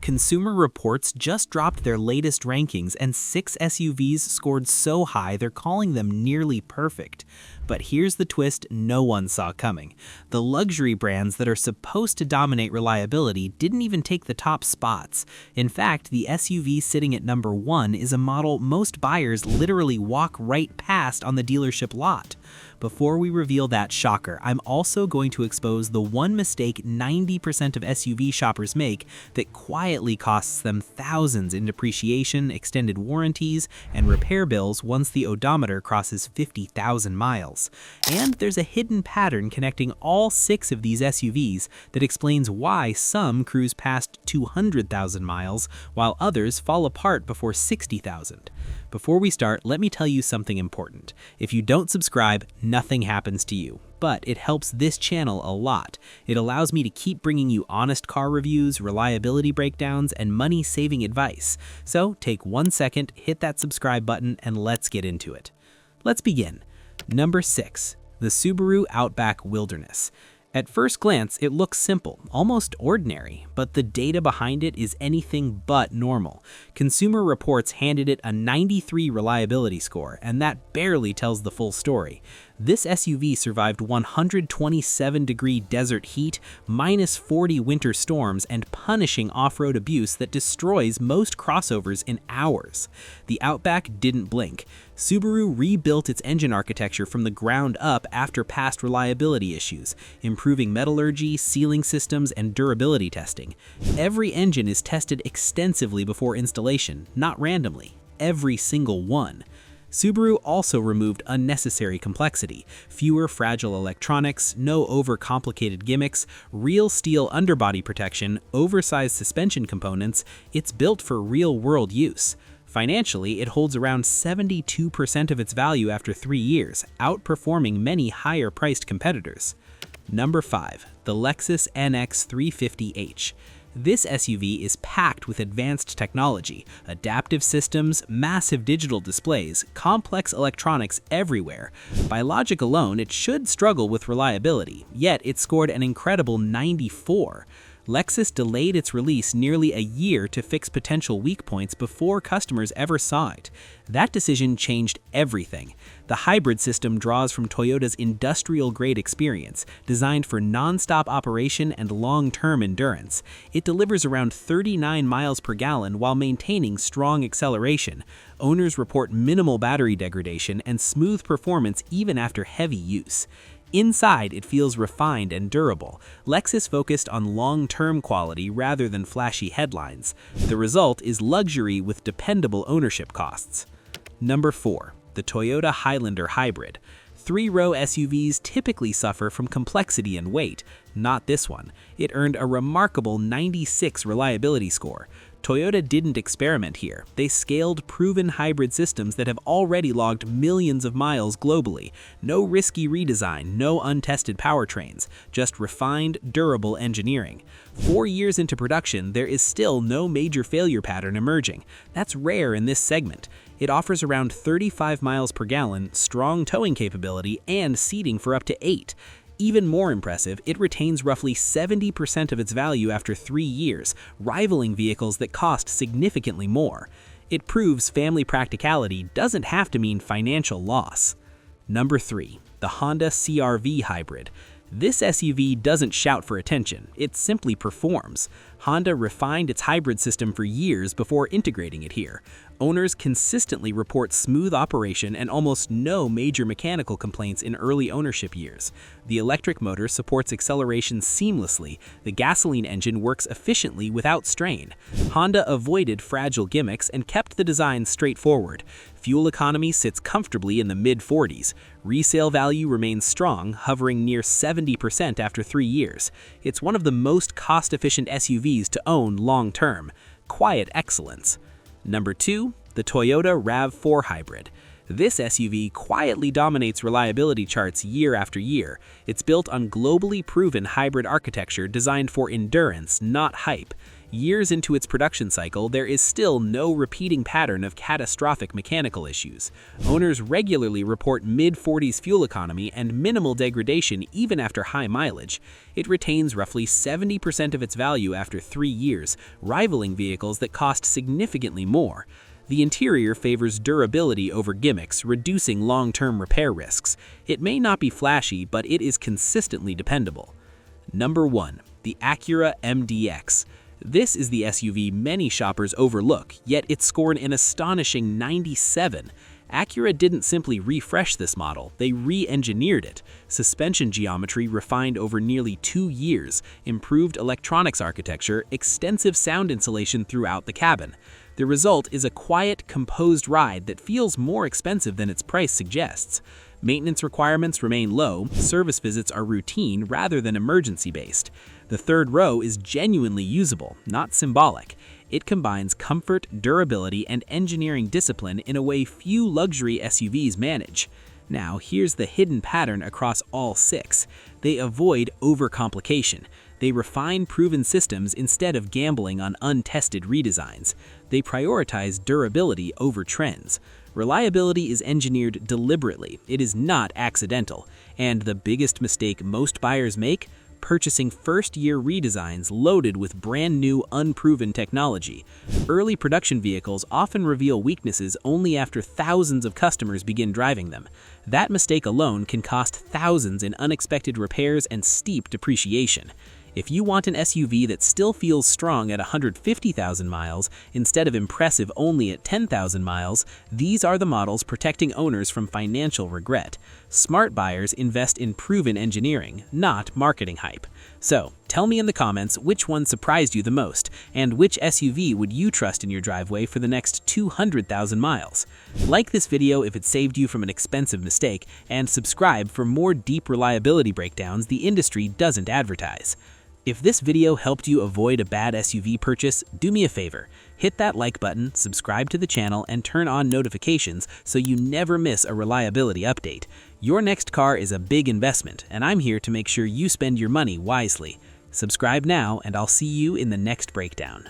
Consumer Reports just dropped their latest rankings, and 6 SUVs scored so high they're calling them nearly perfect. But here's the twist no one saw coming. The luxury brands that are supposed to dominate reliability didn't even take the top spots. In fact, the SUV sitting at number 1 is a model most buyers literally walk right past on the dealership lot. Before we reveal that shocker, I'm also going to expose the one mistake 90% of SUV shoppers make that quietly costs them thousands in depreciation, extended warranties, and repair bills once the odometer crosses 50,000 miles. And there's a hidden pattern connecting all 6 of these SUVs that explains why some cruise past 200,000 miles while others fall apart before 60,000. Before we start, let me tell you something important. If you don't subscribe, nothing happens to you. But it helps this channel a lot. It allows me to keep bringing you honest car reviews, reliability breakdowns, and money-saving advice. So take 1 second, hit that subscribe button, and let's get into it. Let's begin. Number 6. The Subaru Outback Wilderness. At first glance, it looks simple, almost ordinary, but the data behind it is anything but normal. Consumer Reports handed it a 93 reliability score, and that barely tells the full story. This SUV survived 127-degree desert heat, -40 winter storms, and punishing off-road abuse that destroys most crossovers in hours. The Outback didn't blink. Subaru rebuilt its engine architecture from the ground up after past reliability issues, improving metallurgy, sealing systems, and durability testing. Every engine is tested extensively before installation, not randomly. Every single one. Subaru also removed unnecessary complexity, fewer fragile electronics, no overcomplicated gimmicks, real steel underbody protection, oversized suspension components. It's built for real-world use. Financially, it holds around 72% of its value after 3 years, outperforming many higher-priced competitors. Number 5. The Lexus NX 350h. This SUV is packed with advanced technology, adaptive systems, massive digital displays, complex electronics everywhere. By logic alone, it should struggle with reliability, yet it scored an incredible 94. Lexus delayed its release nearly a year to fix potential weak points before customers ever saw it. That decision changed everything. The hybrid system draws from Toyota's industrial-grade experience, designed for non-stop operation and long-term endurance. It delivers around 39 miles per gallon while maintaining strong acceleration. Owners report minimal battery degradation and smooth performance even after heavy use. Inside, it feels refined and durable. Lexus focused on long-term quality rather than flashy headlines. The result is luxury with dependable ownership costs. Number 4. The Toyota Highlander Hybrid. 3-row SUVs typically suffer from complexity and weight. Not this one. It earned a remarkable 96 reliability score. Toyota didn't experiment here. They scaled proven hybrid systems that have already logged millions of miles globally. No risky redesign, no untested powertrains, just refined, durable engineering. 4 years into production, there is still no major failure pattern emerging. That's rare in this segment. It offers around 35 miles per gallon, strong towing capability, and seating for up to 8. Even more impressive, it retains roughly 70% of its value after 3 years, rivaling vehicles that cost significantly more. It proves family practicality doesn't have to mean financial loss. Number 3. The Honda CR-V Hybrid. This SUV doesn't shout for attention, it simply performs. Honda refined its hybrid system for years before integrating it here. Owners consistently report smooth operation and almost no major mechanical complaints in early ownership years. The electric motor supports acceleration seamlessly. The gasoline engine works efficiently without strain. Honda avoided fragile gimmicks and kept the design straightforward. Fuel economy sits comfortably in the mid-40s. Resale value remains strong, hovering near 70% after 3 years. It's one of the most cost-efficient SUVs to own long-term. Quiet excellence. Number 2. The Toyota RAV4 Hybrid. This SUV quietly dominates reliability charts year after year. It's built on globally proven hybrid architecture designed for endurance, not hype. Years into its production cycle, there is still no repeating pattern of catastrophic mechanical issues. Owners regularly report mid-40s fuel economy and minimal degradation even after high mileage. It retains roughly 70% of its value after 3 years, rivaling vehicles that cost significantly more. The interior favors durability over gimmicks, reducing long-term repair risks. It may not be flashy, but it is consistently dependable. Number 1. The Acura MDX. This is the SUV many shoppers overlook, yet it scored an astonishing 97. Acura didn't simply refresh this model, they re-engineered it. Suspension geometry refined over nearly 2 years, improved electronics architecture, extensive sound insulation throughout the cabin. The result is a quiet, composed ride that feels more expensive than its price suggests. Maintenance requirements remain low, service visits are routine rather than emergency-based. The third row is genuinely usable, not symbolic. It combines comfort, durability, and engineering discipline in a way few luxury SUVs manage. Now, here's the hidden pattern across all 6. They avoid overcomplication. They refine proven systems instead of gambling on untested redesigns. They prioritize durability over trends. Reliability is engineered deliberately, it is not accidental. And the biggest mistake most buyers make? Purchasing first-year redesigns loaded with brand-new, unproven technology. Early production vehicles often reveal weaknesses only after thousands of customers begin driving them. That mistake alone can cost thousands in unexpected repairs and steep depreciation. If you want an SUV that still feels strong at 150,000 miles instead of impressive only at 10,000 miles, these are the models protecting owners from financial regret. Smart buyers invest in proven engineering, not marketing hype. So, tell me in the comments which one surprised you the most, and which SUV would you trust in your driveway for the next 200,000 miles. Like this video if it saved you from an expensive mistake, and subscribe for more deep reliability breakdowns the industry doesn't advertise. If this video helped you avoid a bad SUV purchase, do me a favor. Hit that like button, subscribe to the channel, and turn on notifications so you never miss a reliability update. Your next car is a big investment, and I'm here to make sure you spend your money wisely. Subscribe now, and I'll see you in the next breakdown.